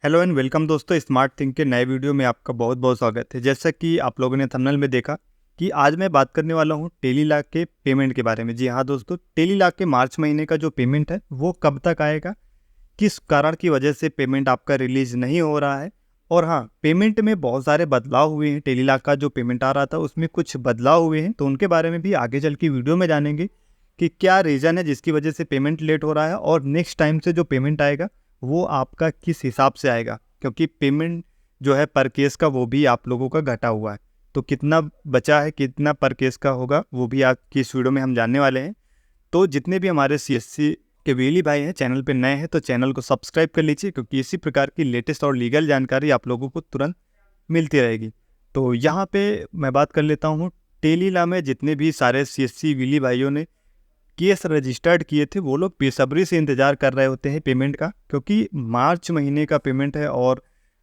Hello and welcome दोस्तों, smart think के नए वीडियो में आपका बहुत बहुत स्वागत है। जैसा कि आप लोगों ने थंबनेल में देखा कि आज मैं बात करने वाला हूं टेली लॉ के पेमेंट के बारे में। जी हाँ दोस्तों, टेली लॉ के मार्च महीने का जो पेमेंट है वो कब तक आएगा, किस कारण की वजह से पेमेंट आपका रिलीज नहीं हो रहा है। और हाँ, पेमेंट में बहुत सारे बदलाव हुए हैं। टेली लॉ का जो पेमेंट आ रहा था उसमें कुछ बदलाव हुए हैं, तो उनके बारे में भी आगे चल के वीडियो में जानेंगे कि क्या रीज़न है जिसकी वजह से पेमेंट लेट हो रहा है, और नेक्स्ट टाइम से जो पेमेंट आएगा वो आपका किस हिसाब से आएगा, क्योंकि पेमेंट जो है पर केस का वो भी आप लोगों का घटा हुआ है। तो कितना बचा है, कितना पर केस का होगा, वो भी आज की इस वीडियो में हम जानने वाले हैं। तो जितने भी हमारे सीएससी के वेली भाई हैं, चैनल पे नए हैं तो चैनल को सब्सक्राइब कर लीजिए, क्योंकि इसी प्रकार की लेटेस्ट और लीगल जानकारी आप लोगों को तुरंत मिलती रहेगी। तो यहाँ पे मैं बात कर लेता हूँ, टेली लॉ में जितने भी सारे सीएससी वेली भाइयों ने केस रजिस्टर्ड किए थे वो लोग बेसब्री से इंतज़ार कर रहे होते हैं पेमेंट का, क्योंकि मार्च महीने का पेमेंट है और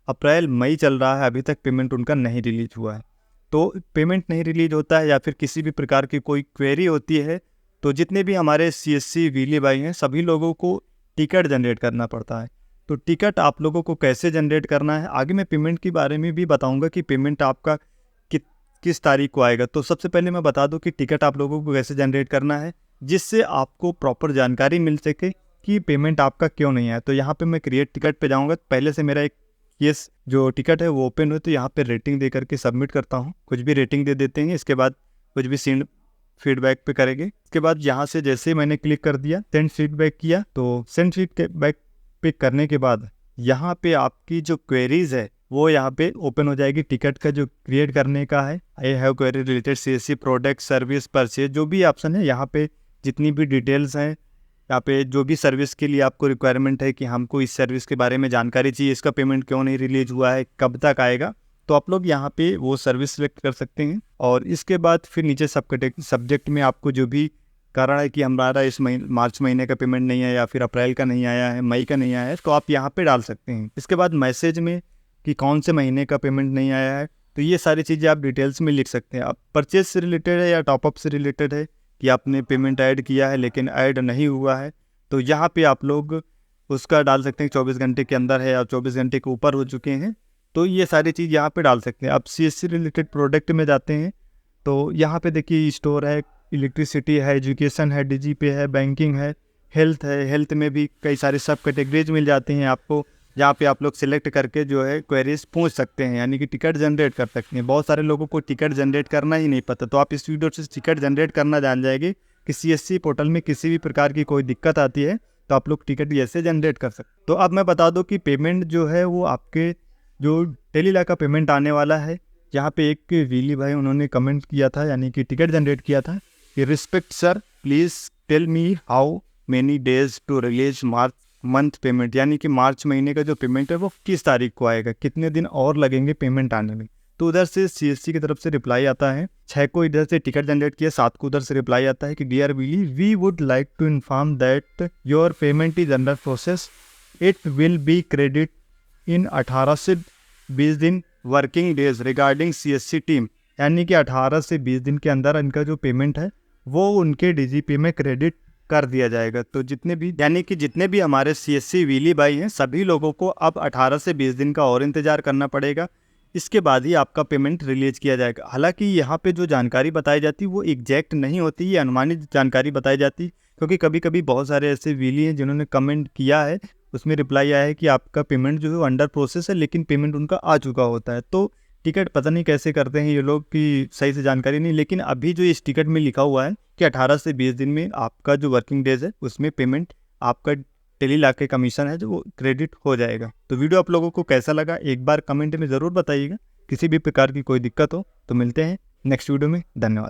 अप्रैल मई चल रहा है, अभी तक पेमेंट उनका नहीं रिलीज हुआ है। तो पेमेंट नहीं रिलीज होता है या फिर किसी भी प्रकार की कोई क्वेरी होती है, तो जितने भी हमारे सीएससी वीली भाई हैं सभी लोगों को टिकट जनरेट करना पड़ता है। तो टिकट आप लोगों को कैसे जनरेट करना है, आगे मैं पेमेंट के बारे में भी बताऊंगा कि पेमेंट आपका किस तारीख को आएगा। तो सबसे पहले मैं बता दूं कि टिकट आप लोगों को कैसे जनरेट करना है, जिससे आपको प्रॉपर जानकारी मिल सके कि पेमेंट आपका क्यों नहीं आया। तो यहाँ पे मैं क्रिएट टिकट पे जाऊँगा। पहले से मेरा एक केस जो टिकट है वो ओपन हो, तो यहाँ पे रेटिंग दे करके सबमिट करता हूँ। कुछ भी रेटिंग दे देते हैं, इसके बाद कुछ भी सेंड फीडबैक पे करेंगे। इसके बाद यहाँ से जैसे मैंने क्लिक कर दिया, सेंड फीडबैक किया, तो सेंड फीडबैक पे करने के बाद यहाँ पे आपकी जो क्वेरीज है वो यहाँ पे ओपन हो जाएगी। टिकट का जो क्रिएट करने का है, I have query related CSC product service purchase, जो भी ऑप्शन है यहाँ पे जितनी भी डिटेल्स हैं, यहाँ पे जो भी सर्विस के लिए आपको रिक्वायरमेंट है कि हमको इस सर्विस के बारे में जानकारी चाहिए, इसका पेमेंट क्यों नहीं रिलीज हुआ है, कब तक आएगा, तो आप लोग यहाँ पे वो सर्विस सिलेक्ट कर सकते हैं। और इसके बाद फिर नीचे सब्जेक्ट में आपको जो भी कारण है कि हमारा इस मार्च महीने का पेमेंट नहीं आया या फिर अप्रैल का नहीं आया है, मई का नहीं आया है, तो आप यहाँ पे डाल सकते हैं। इसके बाद मैसेज में कि कौन से महीने का पेमेंट नहीं आया है, तो ये सारी चीज़ें आप डिटेल्स में लिख सकते हैं। आप परचेज से रिलेटेड है या टॉपअप से रिलेटेड है कि आपने पेमेंट ऐड किया है लेकिन ऐड नहीं हुआ है, तो यहाँ पे आप लोग उसका डाल सकते हैं 24 घंटे के अंदर है या 24 घंटे के ऊपर हो चुके हैं, तो ये सारी चीज़ यहाँ पे डाल सकते हैं। आप सीएससी रिलेटेड प्रोडक्ट में जाते हैं तो यहाँ पे देखिए स्टोर है, इलेक्ट्रिसिटी है, एजुकेशन है, डीजीपे है, बैंकिंग है, हेल्थ है। हेल्थ में भी कई सारे सब कैटेगरीज मिल जाती हैं आपको, जहाँ पे आप लोग सिलेक्ट करके जो है क्वेरीज पूछ सकते हैं, यानी कि टिकट जनरेट कर सकते हैं। बहुत सारे लोगों को टिकट जनरेट करना ही नहीं पता, तो आप इस वीडियो से टिकट जनरेट करना जान जाएंगे कि सीएससी पोर्टल में किसी भी प्रकार की कोई दिक्कत आती है तो आप लोग टिकट ऐसे जनरेट कर सकते। तो अब मैं बता दूं कि पेमेंट जो है वो आपके जो टेली लॉ का पेमेंट आने वाला है, यहाँ पे एक वीली भाई उन्होंने कमेंट किया था, यानी कि टिकट जनरेट किया था कि respect sir, please tell me how many days to release March month payment, यानी कि मार्च महीने का जो पेमेंट है वो किस तारीख को आएगा, कितने दिन और लगेंगे पेमेंट आने में। तो उधर से सीएससी की तरफ से रिप्लाई आता है, 6 को इधर से टिकट जनरेट किया, 7 को उधर से रिप्लाई आता है कि dear Willy, we would like to inform that your payment is under process, it will be credit in 18 से 20 दिन working days regarding CSC team, यानी कि 18 से 20 दिन के अंदर इनका जो पेमेंट है वो उनके डीजीपी में क्रेडिट कर दिया जाएगा। तो जितने भी यानी कि जितने भी हमारे सीएससी वीली भाई हैं सभी लोगों को अब 18 से 20 दिन का और इंतजार करना पड़ेगा, इसके बाद ही आपका पेमेंट रिलीज किया जाएगा। हालांकि यहाँ पे जो जानकारी बताई जाती वो एग्जैक्ट नहीं होती, ये अनुमानित जानकारी बताई जाती, क्योंकि कभी कभी बहुत सारे ऐसे वीली हैं जिन्होंने कमेंट किया है, उसमें रिप्लाई आया है कि आपका पेमेंट जो है अंडर प्रोसेस है, लेकिन पेमेंट उनका आ चुका होता है। तो टिकट पता नहीं कैसे करते हैं ये लोग कि सही से जानकारी नहीं, लेकिन अभी जो इस टिकट में लिखा हुआ है कि 18 से 20 दिन में आपका जो वर्किंग डेज है उसमें पेमेंट आपका टेली लॉ के कमीशन है जो वो क्रेडिट हो जाएगा। तो वीडियो आप लोगों को कैसा लगा एक बार कमेंट में ज़रूर बताइएगा। किसी भी प्रकार की कोई दिक्कत हो तो मिलते हैं नेक्स्ट वीडियो में। धन्यवाद।